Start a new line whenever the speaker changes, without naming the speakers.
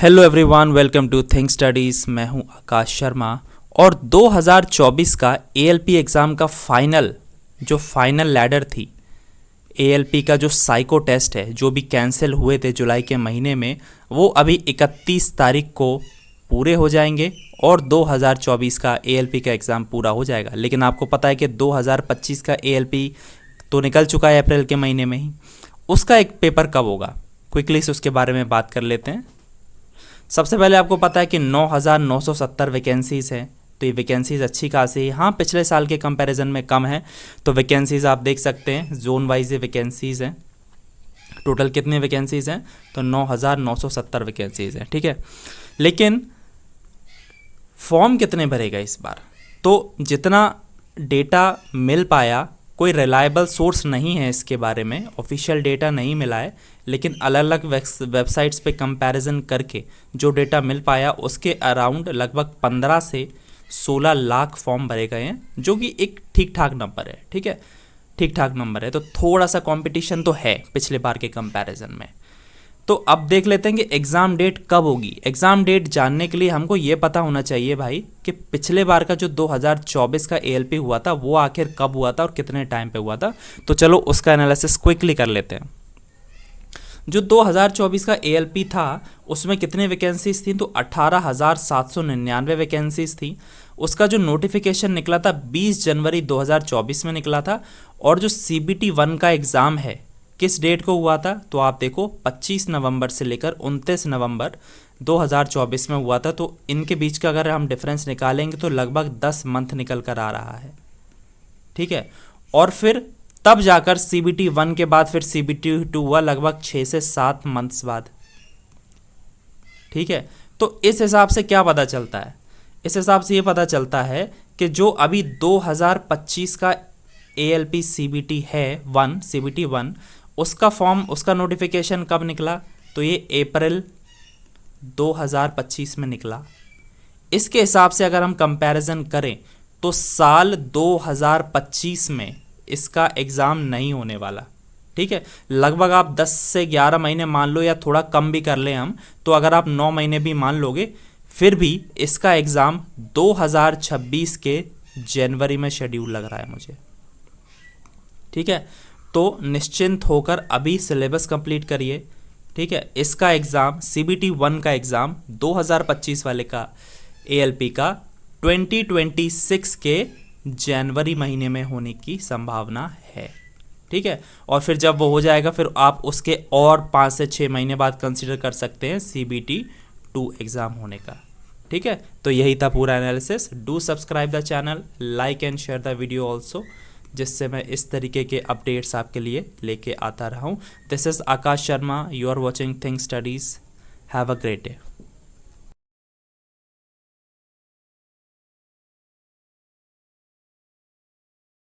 Hello everyone, welcome to think studies. मैं हूं आकाश शर्मा और 2024 का एएलपी एग्ज़ाम का फाइनल लैडर थी। एएलपी का जो साइको टेस्ट है, जो भी कैंसिल हुए थे जुलाई के महीने में, वो अभी 31 तारीख को पूरे हो जाएंगे और 2024 का एएलपी का एग्ज़ाम पूरा हो जाएगा। लेकिन आपको पता है कि 2025 का एएलपी तो निकल चुका है अप्रैल के महीने में ही। उसका एक पेपर कब होगा, क्विकली से उसके बारे में बात कर लेते हैं। सबसे पहले आपको पता है कि 9,970 वैकेंसीज़ हैं, तो ये वैकेंसीज़ अच्छी खासी है। हाँ, पिछले साल के कंपैरिजन में कम है। तो वैकेंसीज़ आप देख सकते हैं, जोन वाइज ये वैकेंसीज़ हैं। टोटल कितने वैकेंसीज़ हैं? तो 9,970 वैकेंसीज़ हैं, ठीक है। लेकिन फॉर्म कितने भरेगा इस बार? तो जितना डेटा मिल पाया, कोई रिलायबल सोर्स नहीं है इसके बारे में, ऑफिशियल डेटा नहीं मिला है, लेकिन अलग अलग वेबसाइट्स पे कंपैरिजन करके जो डेटा मिल पाया, उसके अराउंड लगभग 15 से 16 लाख फॉर्म भरे गए हैं, जो कि एक ठीक ठाक नंबर है, ठीक है, ठीक ठाक नंबर है। तो थोड़ा सा कंपटीशन तो है पिछले बार के कंपैरिजन में। तो अब देख लेते हैं कि एग्ज़ाम डेट कब होगी। एग्ज़ाम डेट जानने के लिए हमको ये पता होना चाहिए भाई कि पिछले बार का जो 2024 का एएलपी हुआ था वो आखिर कब हुआ था और कितने टाइम पे हुआ था। तो चलो उसका एनालिसिस क्विकली कर लेते हैं। जो 2024 का एएलपी था उसमें कितने वैकेंसीज थी? तो 18,799 वैकेंसीज थी। उसका जो नोटिफिकेशन निकला था 20 जनवरी 2024 में निकला था। और जो CBT 1 का एग्ज़ाम है किस डेट को हुआ था? तो आप देखो 25 नवंबर से लेकर 29 नवंबर 2024 में हुआ था। तो इनके बीच का अगर हम डिफरेंस निकालेंगे तो लगभग 10 मंथ निकल कर आ रहा है, ठीक है। और फिर तब जाकर CBT 1 के बाद फिर CBT 2 हुआ लगभग 6 से 7 मंथ्स बाद, ठीक है। तो इस हिसाब से क्या पता चलता है? इस हिसाब से ये पता चलता है कि जो अभी 2025 का ALP CBT है 1, CBT 1, उसका फॉर्म, उसका नोटिफिकेशन कब निकला? तो ये अप्रैल 2025 में निकला। इसके हिसाब से अगर हम कंपैरिजन करें तो साल 2025 में इसका एग्ज़ाम नहीं होने वाला, ठीक है। लगभग आप 10 से 11 महीने मान लो, या थोड़ा कम भी कर लें हम, तो अगर आप 9 महीने भी मान लोगे, फिर भी इसका एग्ज़ाम 2026 के जनवरी में शेड्यूल लग रहा है मुझे, ठीक है। तो निश्चिंत होकर अभी सिलेबस कंप्लीट करिए, ठीक है। इसका एग्ज़ाम CBT 1 का एग्ज़ाम 2025 वाले का ALP का 2026 के जनवरी महीने में होने की संभावना है, ठीक है। और फिर जब वो हो जाएगा फिर आप उसके और 5 से 6 महीने बाद कंसिडर कर सकते हैं CBT 2 एग्ज़ाम होने का, ठीक है। तो यही था पूरा analysis. Do subscribe the channel, like and share the video also, जिससे मैं इस तरीके के अपडेट्स आपके लिए लेके आता रहा हूँ। This is Akash Sharma, you are watching Think Studies. Have a great day.